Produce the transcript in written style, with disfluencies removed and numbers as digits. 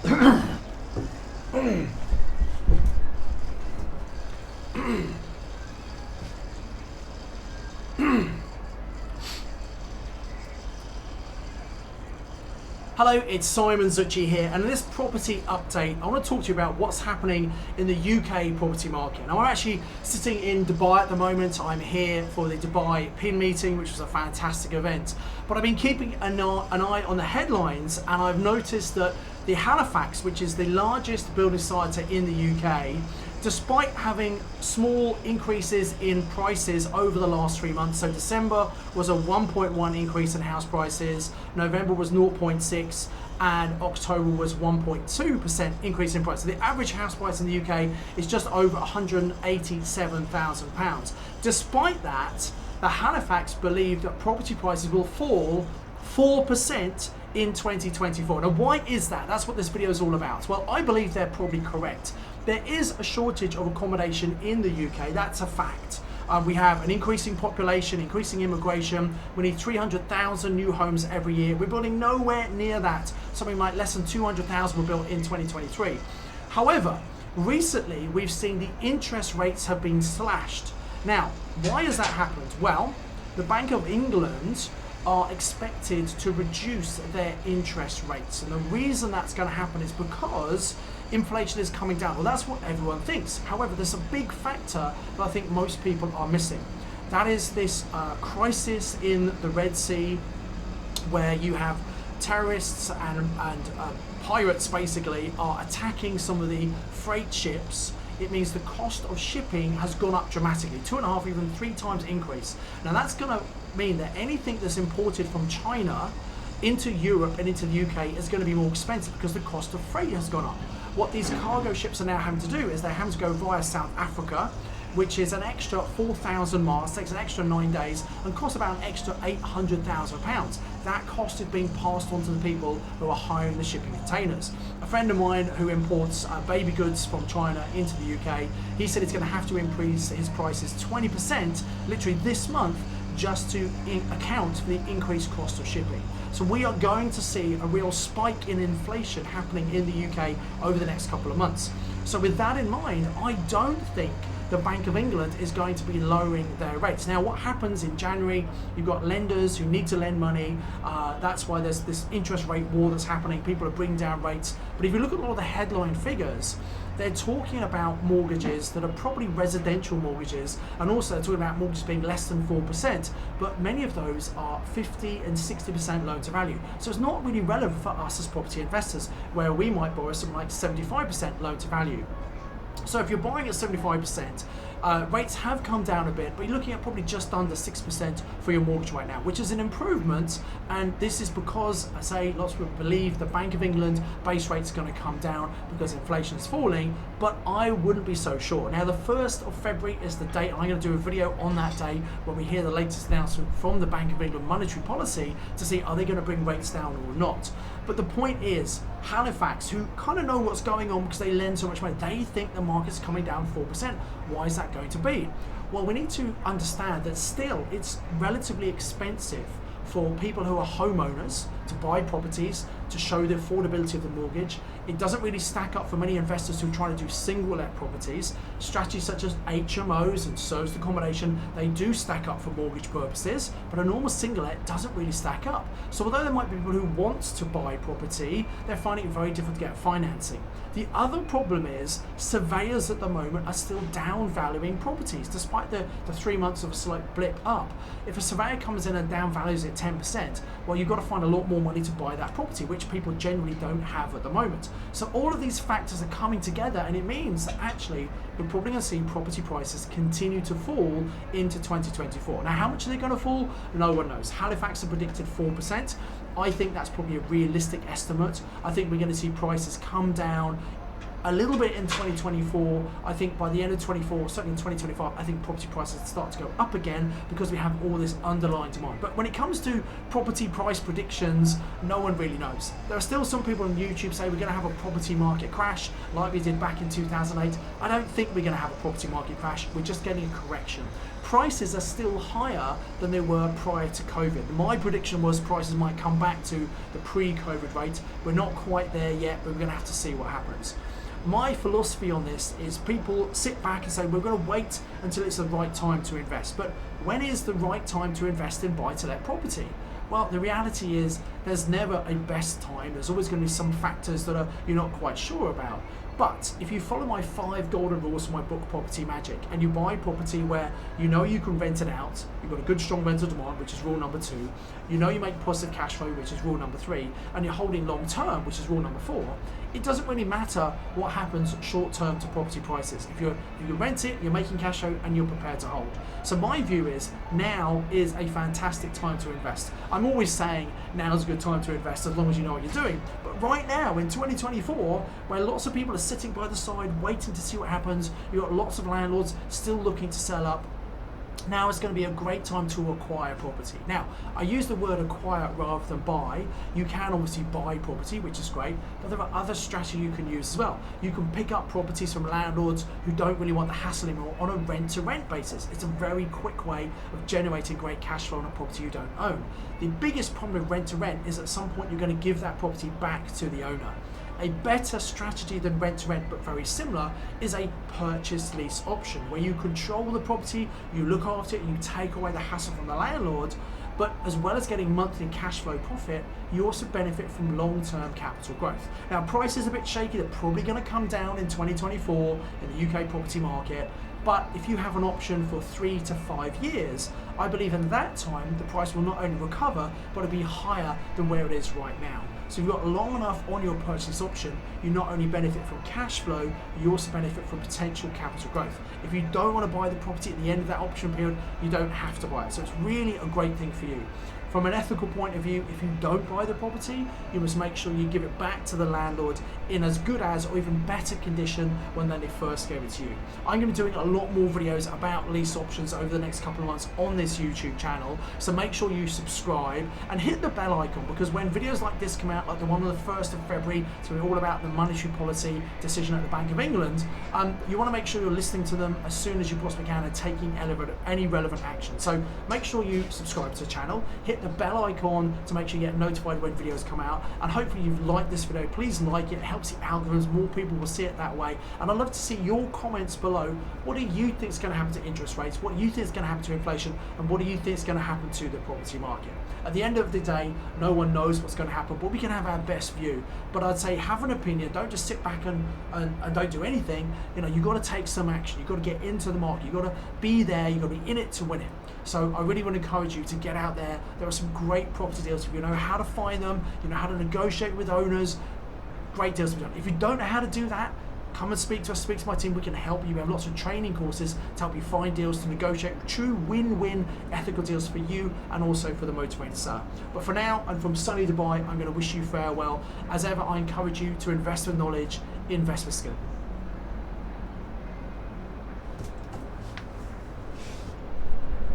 Hello, it's Simon Zucchi here, and in this property update, I want to talk to you about what's happening in the UK property market. Now, I'm actually sitting in Dubai at the moment. I'm here for the Dubai PIN meeting, which was a fantastic event. But I've been keeping an eye on the headlines, and I've noticed that the Halifax, which is the largest building society in the UK, despite having small increases in prices over the last 3 months. So December was a 1.1 increase in house prices, November was 0.6, and October was 1.2% increase in price. So the average house price in the UK is just over £187,000. Despite that, the Halifax believe that property prices will fall 4% in 2024. Now, why is that? That's what this video is all about. Well, I believe they're probably correct. There is a shortage of accommodation in the UK, that's a fact. We have an increasing population, increasing immigration. We need 300,000 new homes every year. We're building nowhere near that. Something like less than 200,000 were built in 2023. However, recently we've seen the interest rates have been slashed. Now, why has that happened? Well, the Bank of England are expected to reduce their interest rates. And the reason that's going to happen is because inflation is coming down. Well, that's what everyone thinks. However, there's a big factor that I think most people are missing. That is this crisis in the Red Sea, where you have terrorists and pirates basically are attacking some of the freight ships. It means the cost of shipping has gone up dramatically, 2.5, even 3 times increase. Now that's going to mean that anything that's imported from China into Europe and into the UK is going to be more expensive because the cost of freight has gone up. What these cargo ships are now having to do is they're having to go via South Africa, which is an extra 4,000 miles, takes an extra 9 days, and costs about an extra £800,000. That cost is being passed on to the people who are hiring the shipping containers. A friend of mine who imports baby goods from China into the UK, he said he's going to have to increase his prices 20% literally this month just to account for the increased cost of shipping. So we are going to see a real spike in inflation happening in the UK over the next couple of months. So with that in mind, I don't think the Bank of England is going to be lowering their rates. Now, what happens in January, you've got lenders who need to lend money. That's why there's this interest rate war that's happening. People are bringing down rates. But if you look at all of the headline figures, they're talking about mortgages that are probably residential mortgages, and also they're talking about mortgages being less than 4%, but many of those are 50 and 60% loan to value. So it's not really relevant for us as property investors, where we might borrow something like 75% loan to value. So if you're buying at 75%, rates have come down a bit, but you're looking at probably just under 6% for your mortgage right now, which is an improvement. And this is because, I say, lots of people believe the Bank of England base rate's going to come down because inflation is falling, but I wouldn't be so sure. Now, the 1st of February is the date, and I'm going to do a video on that day when we hear the latest announcement from the Bank of England monetary policy to see are they going to bring rates down or not. But the point is, Halifax, who kind of know what's going on because they lend so much money, they think the market's coming down 4%. Why is that going to be? Well, we need to understand that still it's relatively expensive for people who are homeowners to buy properties to show the affordability of the mortgage. It doesn't really stack up for many investors who are trying to do single let properties. Strategies such as HMOs and serviced accommodation, they do stack up for mortgage purposes, but a normal single let doesn't really stack up. So although there might be people who want to buy property, they're finding it very difficult to get financing. The other problem is surveyors at the moment are still down valuing properties despite the 3 months of a slight blip up. If a surveyor comes in and down values it 10%, well, you've got to find a lot more money to buy that property, which people generally don't have at the moment. So all of these factors are coming together, and it means that actually we're probably going to see property prices continue to fall into 2024. Now, how much are they going to fall? No one knows. Halifax have predicted 4%. I think that's probably a realistic estimate. I think we're going to see prices come down a little bit in 2024. I think by the end of 24, certainly in 2025, I think property prices start to go up again because we have all this underlying demand. But when it comes to property price predictions, no one really knows. There are still some people on YouTube say we're going to have a property market crash like we did back in 2008. I don't think we're going to have a property market crash. We're just getting a correction. prices are still higher than they were prior to COVID. My prediction was prices might come back to the pre-COVID rate. We're not quite there yet, but we're going to have to see what happens. My philosophy on this is people sit back and say, we're going to wait until it's the right time to invest. But when is the right time to invest in buy-to-let property? Well, the reality is there's never a best time. There's always going to be some factors that you're not quite sure about. But if you follow my 5 golden rules from my book Property Magic, and you buy property where you know you can rent it out, you've got a good strong rental demand, which is rule number 2, you know you make positive cash flow, which is rule number 3, and you're holding long term, which is rule number 4, it doesn't really matter what happens short term to property prices. If you rent it, you're making cash flow, and you're prepared to hold. So my view is now is a fantastic time to invest. I'm always saying now's a good time to invest as long as you know what you're doing. But right now in 2024, where lots of people are sitting by the side waiting to see what happens, you've got lots of landlords still looking to sell up, now is going to be a great time to acquire property. Now, I use the word acquire rather than buy. You can obviously buy property, which is great, but there are other strategies you can use as well. You can pick up properties from landlords who don't really want the hassle anymore on a rent-to-rent basis. It's a very quick way of generating great cash flow on a property you don't own. The biggest problem with rent-to-rent is at some point you're going to give that property back to the owner. A better strategy than rent-to-rent, but very similar, is a purchase lease option where you control the property, you look after it, you take away the hassle from the landlord, but as well as getting monthly cash flow profit, you also benefit from long-term capital growth. Now, price is a bit shaky, they're probably going to come down in 2024 in the UK property market, but if you have an option for 3 to 5 years, I believe in that time the price will not only recover, but it'll be higher than where it is right now. So if you've got long enough on your purchase option, you not only benefit from cash flow, you also benefit from potential capital growth. If you don't want to buy the property at the end of that option period, you don't have to buy it. So it's really a great thing for you. From an ethical point of view, if you don't buy the property, you must make sure you give it back to the landlord in as good as or even better condition when they first gave it to you. I'm going to be doing a lot more videos about lease options over the next couple of months on this YouTube channel, so make sure you subscribe and hit the bell icon, because when videos like this come out, like the one on the 1st of February, so we're all about the monetary policy decision at the Bank of England, you want to make sure you're listening to them as soon as you possibly can and taking any relevant action. So make sure you subscribe to the channel, hit the bell icon to make sure you get notified when videos come out, and hopefully you've liked this video. Please like it, it helps the algorithms, more people will see it that way, and I'd love to see your comments below. What do you think is going to happen to interest rates? What do you think is going to happen to inflation? And what do you think is going to happen to the property market? At the end of the day, no one knows what's going to happen, but we can have our best view. But I'd say have an opinion, don't just sit back and don't do anything. You know, you've got to take some action, you've got to get into the market, you've got to be there, you've got to be in it to win it. So I really want to encourage you to get out there. There are some great property deals. If you know how to find them, you know how to negotiate with owners, great deals to be done. If you don't know how to do that, come and speak to us, speak to my team. We can help you. We have lots of training courses to help you find deals, to negotiate true win-win ethical deals for you and also for the motivated seller. But for now, and from sunny Dubai, I'm going to wish you farewell. As ever, I encourage you to invest with knowledge, invest with skill.